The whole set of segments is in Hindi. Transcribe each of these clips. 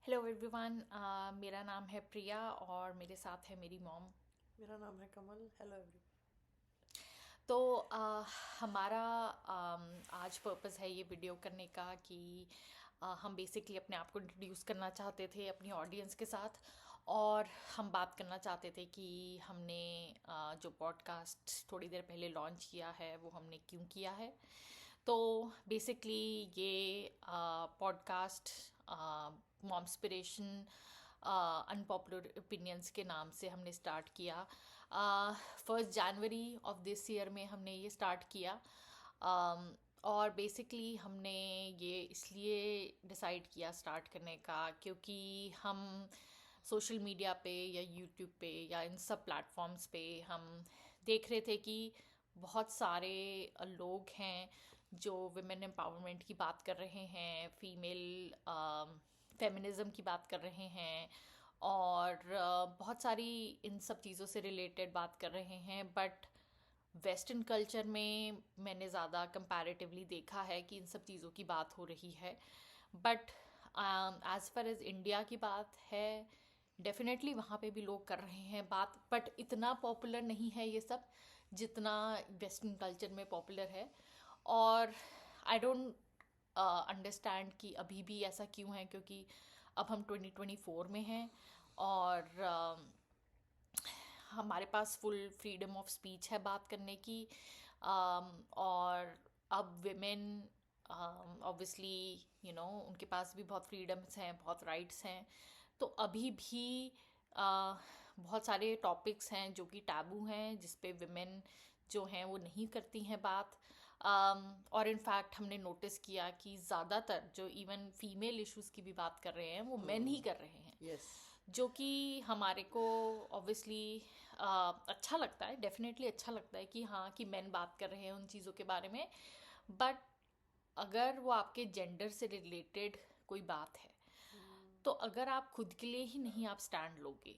Hello everyone. मेरा नाम है प्रिया और मेरे साथ है मेरी मॉम। मेरा नाम है कमल। Hello every. तो हमारा आज पर्पस है ये वीडियो करने का कि हम बेसिकली अपने आप को इंट्रोड्यूस करना चाहते थे अपनी ऑडियंस के साथ। और हम बात करना चाहते थे कि हमने जो पॉडकास्ट थोड़ी देर पहले लॉन्च किया है वो हमने क्यों किया है। तो बेसिकली ये पॉडकास्ट मॉम्सपिरेशन अनपॉपुलर ओपिनियंस के नाम से हमने स्टार्ट किया। 1 जनवरी ऑफ दिस ईयर में हमने ये स्टार्ट किया। और बेसिकली हमने ये इसलिए डिसाइड किया स्टार्ट करने का क्योंकि हम सोशल मीडिया पे या यूट्यूब पे या इन सब प्लेटफॉर्म्स पे हम देख रहे थे कि बहुत सारे लोग हैं जो विमेन एम्पावरमेंट की बात कर रहे हैं, फीमेल फेमिनिज़म की बात कर रहे हैं और बहुत सारी इन सब चीज़ों से रिलेटेड बात कर रहे हैं। बट वेस्टर्न कल्चर में मैंने ज़्यादा कंपैरेटिवली देखा है कि इन सब चीज़ों की बात हो रही है। But as far as India की बात है, डेफिनेटली वहाँ पे भी लोग कर रहे हैं बात, बट इतना पॉपुलर नहीं है ये सब जितना वेस्टर्न कल्चर में पॉपुलर है। और आई डोंट अंडरस्टैंड कि अभी भी ऐसा क्यों है, क्योंकि अब हम 2024 में हैं और हमारे पास फुल फ्रीडम ऑफ स्पीच है बात करने की। और अब विमेन ऑब्वियसली उनके पास भी बहुत फ्रीडम्स हैं, बहुत राइट्स हैं। तो अभी भी बहुत सारे टॉपिक्स हैं जो कि टैबू हैं, जिस पे विमेन जो हैं वो नहीं करती हैं बात। और इनफैक्ट हमने नोटिस किया कि ज़्यादातर जो इवन फीमेल इश्यूज़ की भी बात कर रहे हैं वो मेन ही कर रहे हैं, यस। जो कि हमारे को ऑब्वियसली अच्छा लगता है। डेफिनेटली अच्छा लगता है कि हाँ, कि मेन बात कर रहे हैं उन चीज़ों के बारे में। बट अगर वो आपके जेंडर से रिलेटेड कोई बात है, तो अगर आप खुद के लिए ही नहीं आप स्टैंड लोगे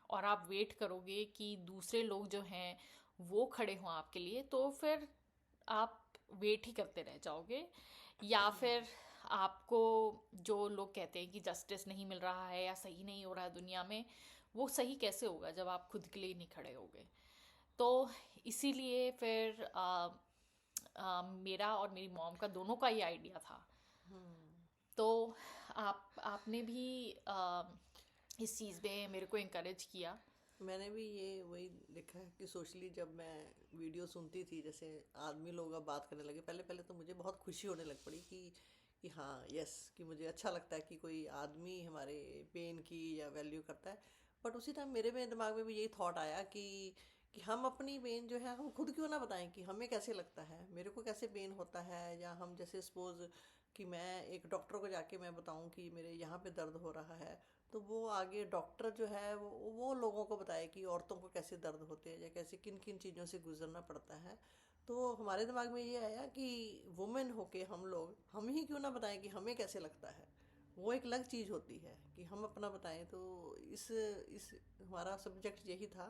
और आप वेट करोगे कि दूसरे लोग जो हैं वो खड़े हों आपके लिए, तो फिर आप वेट ही करते रह जाओगे। या फिर आपको जो लोग कहते हैं कि जस्टिस नहीं मिल रहा है या सही नहीं हो रहा है दुनिया में, वो सही कैसे होगा जब आप खुद के लिए नहीं खड़े होगे। तो इसीलिए फिर मेरा और मेरी मॉम का दोनों का ही आइडिया था। तो आपने भी इस चीज़ में मेरे को इनकरेज किया। मैंने भी ये वही देखा है कि सोशली जब मैं वीडियो सुनती थी, जैसे आदमी लोग अब बात करने लगे, पहले पहले तो मुझे बहुत खुशी होने लग पड़ी कि हाँ, यस, कि मुझे अच्छा लगता है कि कोई आदमी हमारे पेन की या वैल्यू करता है। बट उसी टाइम मेरे में दिमाग में भी यही थॉट आया कि हम अपनी पेन जो है हम खुद क्यों ना बताएं कि हमें कैसे लगता है, मेरे को कैसे पेन होता है। या हम जैसे सपोज कि मैं एक डॉक्टर को जाके मैं बताऊं कि मेरे यहाँ पे दर्द हो रहा है, तो वो आगे डॉक्टर जो है वो लोगों को बताए कि औरतों को कैसे दर्द होते हैं या कैसे किन किन चीज़ों से गुजरना पड़ता है। तो हमारे दिमाग में ये आया कि वुमेन होके हम लोग हम ही क्यों ना बताएं कि हमें कैसे लगता है। वो एक अलग चीज़ होती है कि हम अपना बताएं। तो इस हमारा सब्जेक्ट यही था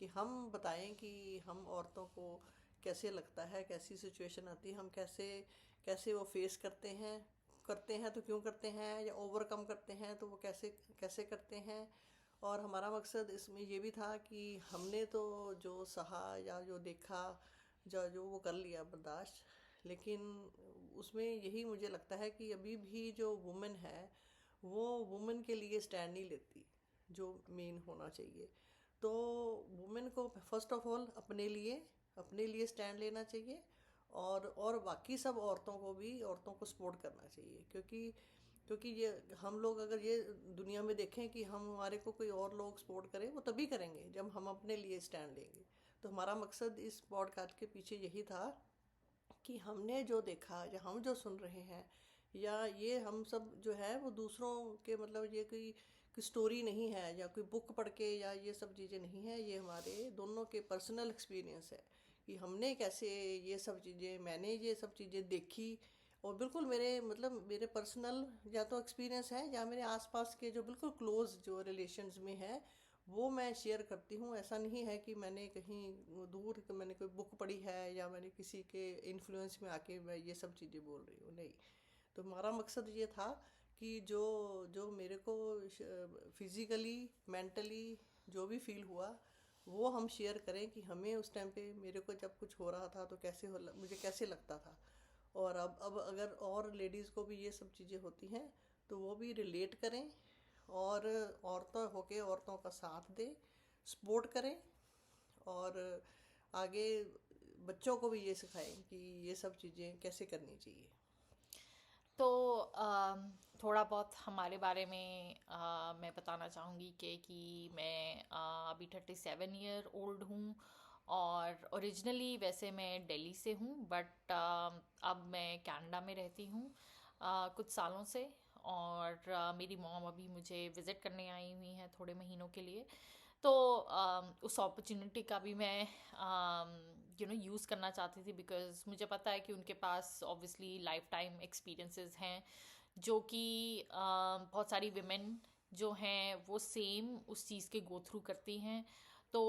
कि हम बताएं कि हम औरतों को कैसे लगता है, कैसी सिचुएशन आती है, हम कैसे कैसे वो फेस करते हैं तो क्यों करते हैं, या ओवरकम करते हैं तो वो कैसे कैसे करते हैं। और हमारा मकसद इसमें ये भी था कि हमने तो जो सहा या जो देखा, जो जो वो कर लिया बर्दाश्त, लेकिन उसमें यही मुझे लगता है कि अभी भी जो वुमेन है वो वुमेन के लिए स्टैंड नहीं लेती जो मेन होना चाहिए। तो वुमेन को फर्स्ट ऑफ ऑल अपने लिए स्टैंड लेना चाहिए। और बाकी सब औरतों को भी औरतों को सपोर्ट करना चाहिए, क्योंकि ये हम लोग अगर ये दुनिया में देखें कि हम हमारे को कोई और लोग सपोर्ट करें, वो तभी करेंगे जब हम अपने लिए स्टैंड लेंगे। तो हमारा मकसद इस पॉडकास्ट के पीछे यही था कि हमने जो देखा या हम जो सुन रहे हैं, या ये हम सब जो है वो दूसरों के मतलब ये कोई स्टोरी नहीं है या कोई बुक पढ़ के, या ये सब चीज़ें नहीं है। ये हमारे दोनों के पर्सनल एक्सपीरियंस है कि हमने कैसे ये सब चीज़ें मैंने ये सब चीज़ें देखी। और बिल्कुल मेरे मतलब मेरे पर्सनल या तो एक्सपीरियंस है या मेरे आसपास के जो बिल्कुल क्लोज जो रिलेशंस में है वो मैं शेयर करती हूँ। ऐसा नहीं है कि मैंने कहीं दूर मैंने कोई बुक पढ़ी है या मैंने किसी के इन्फ्लुएंस में आके मैं ये सब चीज़ें बोल रही हूँ, नहीं। तो हमारा मकसद ये था कि जो जो मेरे को फिजिकली मेंटली जो भी फील हुआ वो हम शेयर करें कि हमें उस टाइम पे मेरे को जब कुछ हो रहा था तो मुझे कैसे लगता था। और अब अगर और लेडीज़ को भी ये सब चीज़ें होती हैं तो वो भी रिलेट करें, और औरतों होके औरतों का साथ दें, सपोर्ट करें, और आगे बच्चों को भी ये सिखाएं कि ये सब चीज़ें कैसे करनी चाहिए। तो थोड़ा बहुत हमारे बारे में मैं बताना चाहूँगी कि मैं अभी 37 ईयर ओल्ड हूँ। और ओरिजिनली वैसे मैं दिल्ली से हूँ, बट अब मैं कनाडा में रहती हूँ कुछ सालों से। और मेरी मॉम अभी मुझे विज़िट करने आई हुई हैं थोड़े महीनों के लिए। तो उस अपॉर्चुनिटी का भी मैं यूज़ करना चाहती थी, बिकॉज मुझे पता है कि उनके पास ऑब्वियसली लाइफ टाइम एक्सपीरियंसेस हैं जो कि बहुत सारी विमेन जो हैं वो सेम उस चीज़ के गो थ्रू करती हैं। तो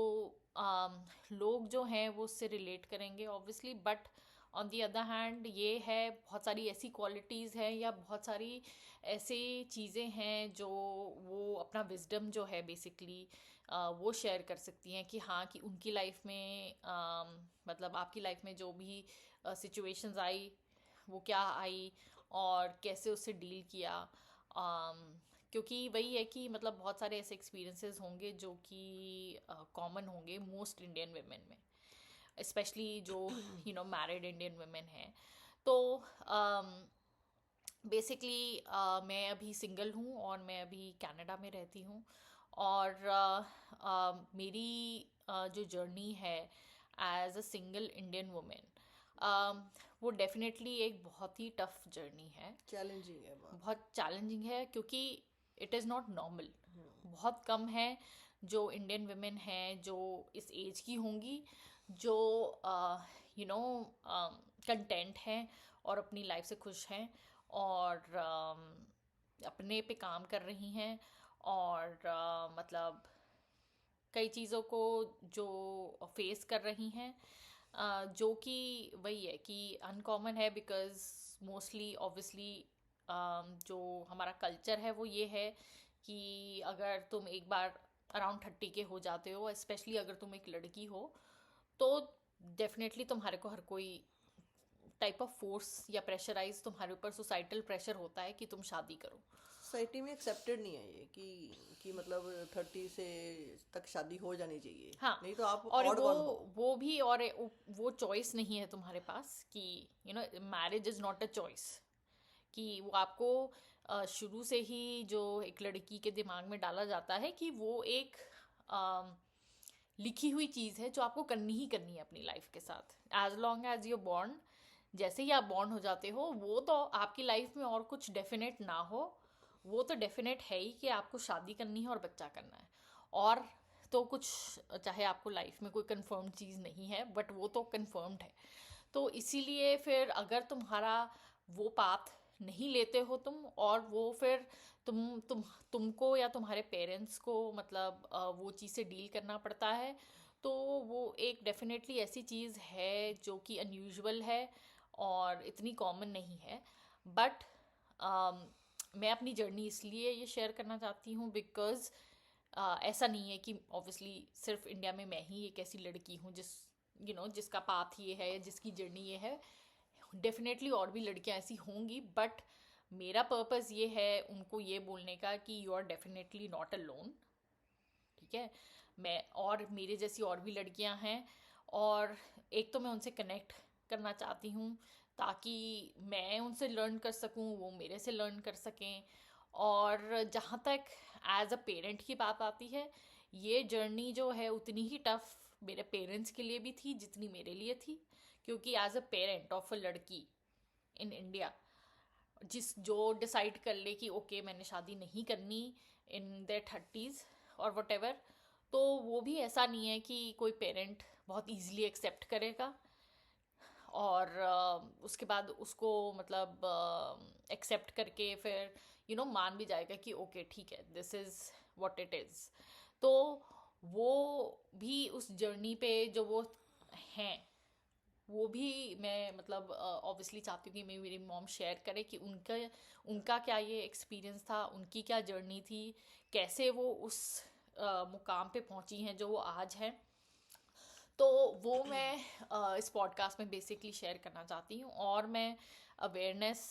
लोग जो हैं वो उससे रिलेट करेंगे obviously, but on the other hand ये है बहुत सारी ऐसी क्वालिटीज़ हैं या बहुत सारी ऐसी चीज़ें हैं जो वो अपना विजडम जो है बेसिकली वो शेयर कर सकती हैं कि हाँ, कि उनकी लाइफ में मतलब आपकी लाइफ में जो भी सिचुएशंस आई वो क्या आई और कैसे उससे डील किया। क्योंकि वही है कि मतलब बहुत सारे ऐसे एक्सपीरियंसेस होंगे जो कि कॉमन होंगे मोस्ट इंडियन वुमेन में, स्पेशली जो मैरिड इंडियन वुमेन हैं। तो बेसिकली मैं अभी सिंगल हूँ और मैं अभी कनाडा में रहती हूँ। और मेरी जो जर्नी है as a single Indian women, वो डेफिनेटली एक बहुत ही टफ जर्नी है। चैलेंजिंग है बहुत। बहुत चैलेंजिंग है क्योंकि इट इज़ नॉट नॉर्मल। बहुत कम है जो इंडियन वुमेन हैं जो इस एज की होंगी जो यू नो कंटेंट हैं और अपनी लाइफ से खुश हैं और अपने पे काम कर रही हैं। और मतलब कई चीज़ों को जो फेस कर रही हैं, जो कि वही है कि अनकॉमन है, बिकॉज मोस्टली ऑब्वियसली जो हमारा कल्चर है वो ये है कि अगर तुम एक बार अराउंड 30 के हो जाते हो, स्पेशली अगर तुम एक लड़की हो, तो डेफिनेटली तुम्हारे को हर कोई टाइप ऑफ फोर्स या प्रेशराइज तुम्हारे ऊपर सोसाइटल प्रेशर होता है कि तुम शादी करो। सोसाइटी में एक्सेप्टेड नहीं है ये कि मतलब 30 से तक शादी हो जानी चाहिए, हाँ, नहीं तो आप और ऑड वन हो। वो भी, और वो चॉइस नहीं है तुम्हारे पास कि marriage is not a choice. कि वो आपको शुरू से ही जो एक लड़की के दिमाग में डाला जाता है कि वो एक लिखी हुई चीज़ है जो आपको करनी ही करनी है अपनी लाइफ के साथ, as long as you born. जैसे ही आप बॉर्न हो जाते हो, वो तो आपकी लाइफ में और कुछ डेफिनेट ना हो, वो तो डेफिनेट है ही कि आपको शादी करनी है और बच्चा करना है। और तो कुछ, चाहे आपको लाइफ में कोई कंफर्म चीज़ नहीं है बट वो तो कंफर्म्ड है। तो इसीलिए फिर अगर तुम्हारा वो पाथ नहीं लेते हो तुम, और वो फिर तुमको या तुम्हारे पेरेंट्स को मतलब वो चीज़ से डील करना पड़ता है, तो वो एक डेफिनेटली ऐसी चीज़ है जो कि अनयूजुअल है और इतनी कॉमन नहीं है। बट मैं अपनी जर्नी इसलिए ये शेयर करना चाहती हूँ बिकॉज़ ऐसा नहीं है कि ऑब्वियसली सिर्फ इंडिया में मैं ही एक ऐसी लड़की हूँ जिसका पाथ ये है या जिसकी जर्नी ये है। डेफिनेटली और भी लड़कियां ऐसी होंगी, बट मेरा पर्पस ये है उनको ये बोलने का कि you are definitely not alone. ठीक है, मैं और मेरे जैसी और भी लड़कियां हैं, और एक तो मैं उनसे कनेक्ट करना चाहती हूँ ताकि मैं उनसे लर्न कर सकूँ, वो मेरे से लर्न कर सकें। और जहाँ तक एज अ पेरेंट की बात आती है, ये जर्नी जो है उतनी ही टफ मेरे पेरेंट्स के लिए भी थी जितनी मेरे लिए थी। क्योंकि as a parent of a लड़की इन इंडिया, जो डिसाइड कर ले कि ओके मैंने शादी नहीं करनी इन देयर 30s और वट एवर, तो वो भी ऐसा नहीं है कि कोई पेरेंट बहुत इजीली एक्सेप्ट करेगा और उसके बाद उसको मतलब एक्सेप्ट करके फिर मान भी जाएगा कि ओके ठीक है, this is what it is. तो वो भी उस जर्नी पे जो वो हैं, वो भी मैं मतलब ऑब्वियसली चाहती हूँ कि मेरी मॉम शेयर करे कि उनका उनका क्या ये एक्सपीरियंस था, उनकी क्या जर्नी थी, कैसे वो उस मुकाम पे पहुंची हैं जो वो आज है। तो वो मैं इस पॉडकास्ट में बेसिकली शेयर करना चाहती हूँ। और मैं अवेयरनेस,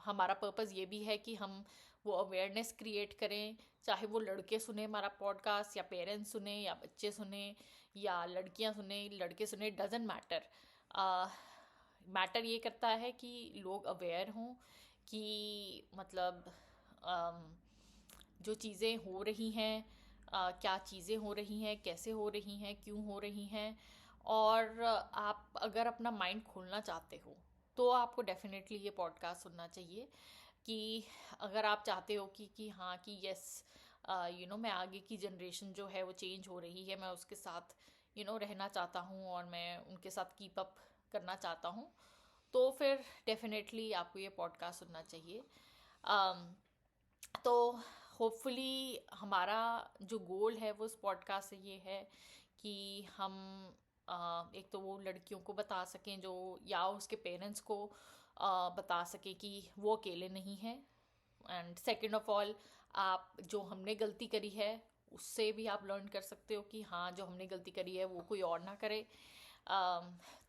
हमारा पर्पस ये भी है कि हम वो अवेयरनेस क्रिएट करें, चाहे वो लड़के सुने हमारा पॉडकास्ट या पेरेंट्स सुने या बच्चे सुने या लड़कियां सुने लड़के सुने, डजेंट मैटर। मैटर ये करता है कि लोग अवेयर हों कि मतलब अम, जो चीज़ें हो रही हैं, क्या चीज़ें हो रही हैं, कैसे हो रही हैं, क्यों हो रही हैं। और आप अगर अपना माइंड खोलना चाहते हो तो आपको डेफिनेटली ये पॉडकास्ट सुनना चाहिए। कि अगर आप चाहते हो कि हाँ कि यस, मैं आगे की जनरेशन जो है वो चेंज हो रही है, मैं उसके साथ रहना चाहता हूँ और मैं उनके साथ कीप अप करना चाहता हूँ, तो फिर डेफिनेटली आपको ये पॉडकास्ट सुनना चाहिए। um, तो होपफुली हमारा जो गोल है वो इस पॉडकास्ट से ये है कि हम एक तो वो लड़कियों को बता सकें जो, या उसके पेरेंट्स को बता सकें कि वो अकेले नहीं हैं। एंड सेकेंड ऑफ ऑल, आप जो हमने गलती करी है उससे भी आप लर्न कर सकते हो कि हाँ जो हमने गलती करी है वो कोई और ना करे।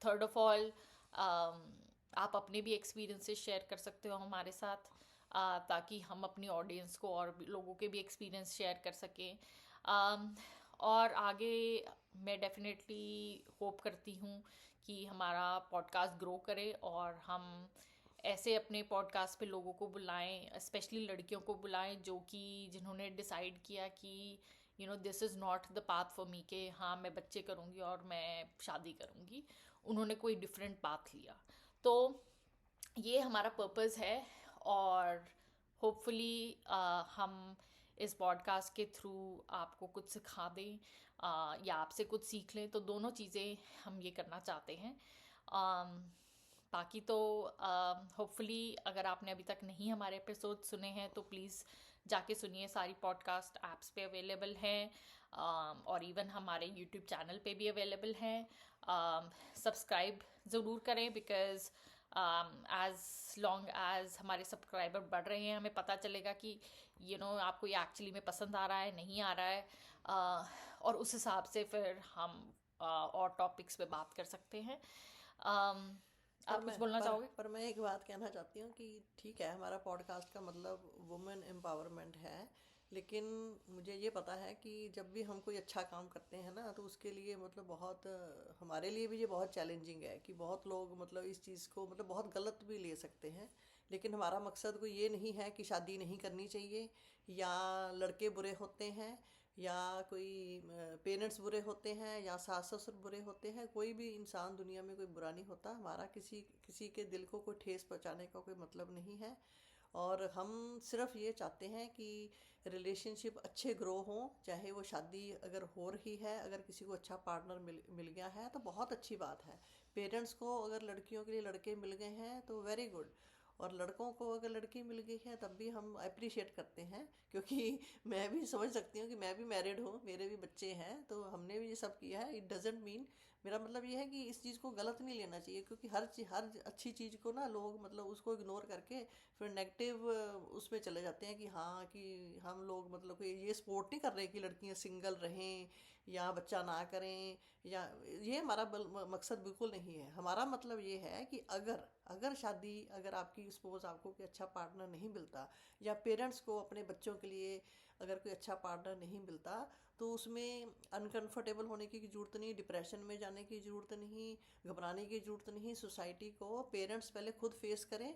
थर्ड ऑफ ऑल, आप अपने भी एक्सपीरियंसेस शेयर कर सकते हो हमारे साथ, ताकि हम अपनी ऑडियंस को और भी लोगों के भी एक्सपीरियंस शेयर कर सकें। और आगे मैं डेफिनेटली होप करती हूँ कि हमारा पॉडकास्ट ग्रो करे और हम ऐसे अपने पॉडकास्ट पे लोगों को बुलाएं, स्पेशली लड़कियों को बुलाएं जो कि जिन्होंने डिसाइड किया कि this is not the path for me, के हाँ मैं बच्चे करूँगी और मैं शादी करूँगी, उन्होंने कोई डिफरेंट पाथ लिया। तो ये हमारा पर्पस है। और होपफुली हम इस पॉडकास्ट के थ्रू आपको कुछ सिखा दें, या आपसे कुछ सीख लें, तो दोनों चीज़ें हम ये करना चाहते हैं। बाकी तो होपफुली अगर आपने अभी तक नहीं हमारे एपिसोड सुने हैं तो प्लीज़ जाके सुनिए, सारी पॉडकास्ट ऐप्स पे अवेलेबल हैं, और इवन हमारे यूट्यूब चैनल पे भी अवेलेबल हैं। सब्सक्राइब ज़रूर करें, बिकॉज़ एज लॉन्ग एज हमारे सब्सक्राइबर बढ़ रहे हैं हमें पता चलेगा कि आपको ये एक्चुअली में पसंद आ रहा है नहीं आ रहा है, और उस हिसाब से फिर हम और टॉपिक्स पे बात कर सकते हैं। पर आप कुछ मैं बोलना पर चाहोगे? पर मैं एक बात कहना चाहती हूँ कि ठीक है, हमारा पॉडकास्ट का मतलब वुमेन एम्पावरमेंट है, लेकिन मुझे ये पता है कि जब भी हम कोई अच्छा काम करते हैं ना तो उसके लिए मतलब बहुत हमारे लिए भी ये बहुत चैलेंजिंग है कि बहुत लोग मतलब इस चीज़ को मतलब बहुत गलत भी ले सकते हैं। लेकिन हमारा मकसद कोई ये नहीं है कि शादी नहीं करनी चाहिए, या लड़के बुरे होते हैं, या कोई पेरेंट्स बुरे होते हैं, या सास ससुर बुरे होते हैं। कोई भी इंसान दुनिया में कोई बुरा नहीं होता। हमारा किसी किसी के दिल को कोई ठेस पहुंचाने का कोई मतलब नहीं है। और हम सिर्फ ये चाहते हैं कि रिलेशनशिप अच्छे ग्रो हों, चाहे वो शादी अगर हो रही है, अगर किसी को अच्छा पार्टनर मिल गया है तो बहुत अच्छी बात है। पेरेंट्स को अगर लड़कियों के लिए लड़के मिल गए हैं तो वेरी गुड, और लड़कों को अगर लड़की मिल गई है तब भी हम अप्रिशिएट करते हैं, क्योंकि मैं भी समझ सकती हूँ कि मैं भी मैरिड हूँ, मेरे भी बच्चे हैं, तो हमने भी ये सब किया है। इट डजेंट मीन, मेरा मतलब ये है कि इस चीज़ को गलत नहीं लेना चाहिए, क्योंकि हर अच्छी चीज़ को ना लोग मतलब उसको इग्नोर करके फिर नेगेटिव उसमें चले जाते हैं कि हाँ कि हम लोग मतलब कोई ये सपोर्ट नहीं कर रहे कि लड़कियां सिंगल रहें या बच्चा ना करें, या ये हमारा मकसद बिल्कुल नहीं है। हमारा मतलब ये है कि अगर अगर शादी, अगर आपकी सपोज आपको कोई अच्छा पार्टनर नहीं मिलता, या पेरेंट्स को अपने बच्चों के लिए अगर कोई अच्छा पार्टनर नहीं मिलता, तो उसमें अनकंफर्टेबल होने की ज़रूरत नहीं, डिप्रेशन में जाने की ज़रूरत नहीं, घबराने की ज़रूरत नहीं। सोसाइटी को पेरेंट्स पहले खुद फेस करें,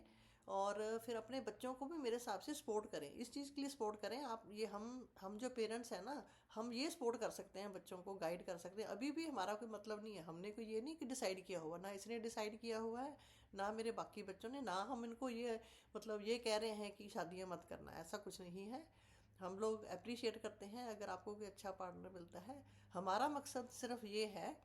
और फिर अपने बच्चों को भी मेरे हिसाब से सपोर्ट करें, इस चीज़ के लिए सपोर्ट करें। आप ये हम जो पेरेंट्स हैं ना, हम ये सपोर्ट कर सकते हैं, बच्चों को गाइड कर सकते हैं। अभी भी हमारा कोई मतलब नहीं है, हमने कोई ये नहीं कि डिसाइड किया हुआ, ना इसने डिसाइड किया हुआ है, ना मेरे बाकी बच्चों ने, ना हम इनको ये मतलब ये कह रहे हैं कि शादियाँ मत करना, ऐसा कुछ नहीं है। हम लोग अप्रिशिएट करते हैं अगर आपको कोई अच्छा पार्टनर मिलता है। हमारा मकसद सिर्फ ये है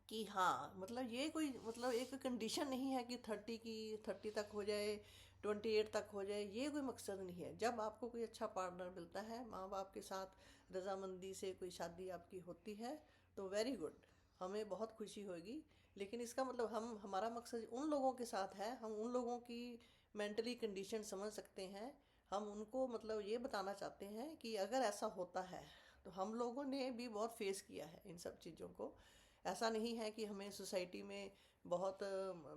कि हाँ मतलब ये कोई मतलब एक कंडीशन नहीं है कि 30 तक हो जाए, 28 तक हो जाए, ये कोई मकसद नहीं है। जब आपको कोई अच्छा पार्टनर मिलता है, माँ बाप के साथ रजामंदी से कोई शादी आपकी होती है, तो वेरी गुड, हमें बहुत खुशी होगी। लेकिन इसका मतलब हम हमारा मकसद उन लोगों के साथ है, हम उन लोगों की मेंटली कंडीशन समझ सकते हैं। हम उनको मतलब ये बताना चाहते हैं कि अगर ऐसा होता है तो हम लोगों ने भी बहुत फेस किया है इन सब चीज़ों को। ऐसा नहीं है कि हमें सोसाइटी में बहुत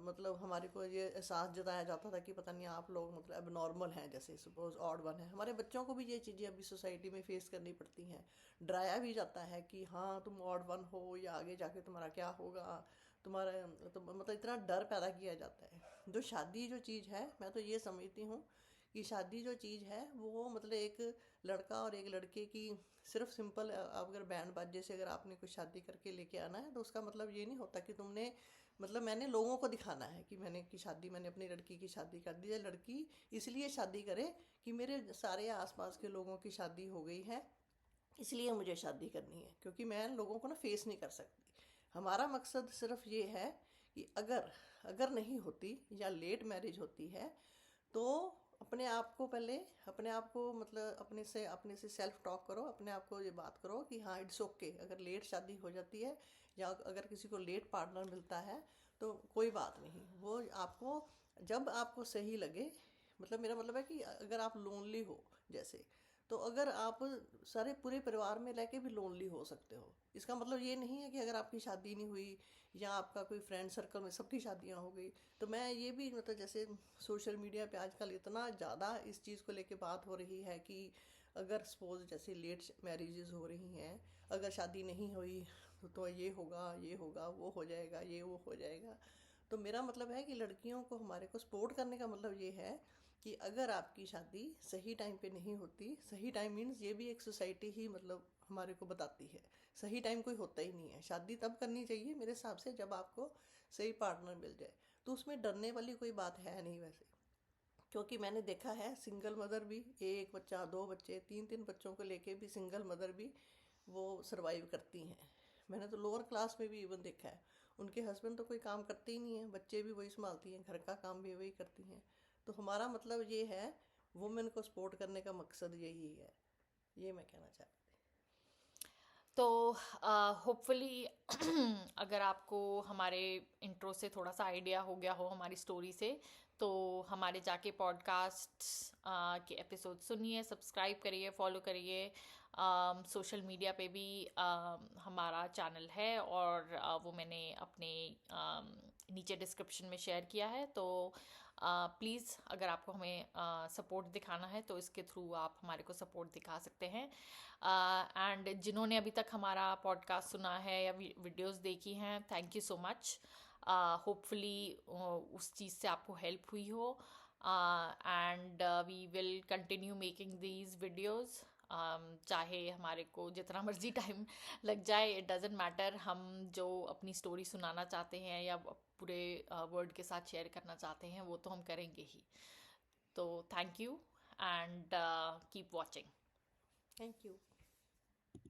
मतलब हमारे को ये एहसास जताया जाता था कि पता नहीं आप लोग मतलब अब नॉर्मल हैं, जैसे सपोज ऑड वन है। हमारे बच्चों को भी ये चीज़ें अभी सोसाइटी में फेस करनी पड़ती हैं। डराया भी जाता है कि हाँ तुम ऑड वन हो या आगे जाके तुम्हारा क्या होगा, तुम्हारा तो मतलब इतना डर पैदा किया जाता है। जो शादी जो चीज़ है, मैं तो ये समझती हूँ कि शादी जो चीज़ है वो मतलब एक लड़का और एक लड़के की सिर्फ सिंपल, आप अगर बैंड बाजे से अगर आपने कुछ शादी करके लेके आना है तो उसका मतलब ये नहीं होता कि तुमने मतलब मैंने लोगों को दिखाना है कि मैंने अपनी लड़की की शादी कर दी है। लड़की इसलिए शादी करे कि मेरे सारे आसपास के लोगों की शादी हो गई है, इसलिए मुझे शादी करनी है, क्योंकि मैं लोगों को ना फेस नहीं कर सकती। हमारा मकसद सिर्फ ये है कि अगर अगर नहीं होती या लेट मैरिज होती है तो अपने आप को पहले, अपने आप को मतलब अपने से सेल्फ टॉक करो, अपने आप को ये बात करो कि हाँ इट्स ओके अगर लेट शादी हो जाती है या अगर किसी को लेट पार्टनर मिलता है तो कोई बात नहीं। वो आपको जब आपको सही लगे, मतलब मेरा मतलब है कि अगर आप लोनली हो जैसे, तो अगर आप सारे पूरे परिवार में रह के भी लोनली हो सकते हो। इसका मतलब ये नहीं है कि अगर आपकी शादी नहीं हुई या आपका कोई फ्रेंड सर्कल में सबकी शादियां हो गई। तो मैं ये भी मतलब जैसे सोशल मीडिया पे आजकल इतना ज़्यादा इस चीज़ को लेके बात हो रही है कि अगर सपोज जैसे लेट मैरिजेस हो रही हैं, अगर शादी नहीं हुई तो ये होगा, ये होगा, वो हो जाएगा, ये वो हो जाएगा। तो मेरा मतलब है कि लड़कियों को हमारे को सपोर्ट करने का मतलब ये है कि अगर आपकी शादी सही टाइम पे नहीं होती, सही टाइम मीन्स ये भी एक सोसाइटी ही मतलब हमारे को बताती है, सही टाइम कोई होता ही नहीं है। शादी तब करनी चाहिए मेरे हिसाब से जब आपको सही पार्टनर मिल जाए, तो उसमें डरने वाली कोई बात है नहीं वैसे। क्योंकि मैंने देखा है सिंगल मदर भी, एक बच्चा, दो बच्चे, तीन तीन बच्चों को लेके भी सिंगल मदर भी वो सरवाइव करती हैं। मैंने तो लोअर क्लास में भी इवन देखा है, उनके हस्बैंड तो कोई काम करते ही नहीं है, बच्चे भी वही संभालती हैं, घर का काम भी वही करती हैं। तो हमारा मतलब ये है, वुमेन को सपोर्ट करने का मकसद यही है। ये मैं कहना चाहती तो होपफुली अगर आपको हमारे इंट्रो से थोड़ा सा आइडिया हो गया हो हमारी स्टोरी से, तो हमारे जाके पॉडकास्ट के एपिसोड सुनिए, सब्सक्राइब करिए, फॉलो करिए। सोशल मीडिया पे भी हमारा चैनल है और वो मैंने अपने नीचे डिस्क्रिप्शन में शेयर किया है। तो प्लीज़ अगर आपको हमें सपोर्ट दिखाना है तो इसके थ्रू आप हमारे को सपोर्ट दिखा सकते हैं। एंड जिन्होंने अभी तक हमारा पॉडकास्ट सुना है या वीडियोस देखी हैं, thank you so much. Hopefully उस चीज़ से आपको हेल्प हुई हो। And we will continue making these videos, चाहे हमारे को जितना मर्जी टाइम लग जाए, इट डजेंट मैटर। हम जो अपनी स्टोरी सुनाना चाहते हैं या पूरे वर्ल्ड के साथ शेयर करना चाहते हैं वो तो हम करेंगे ही। तो thank you and keep watching. Thank you.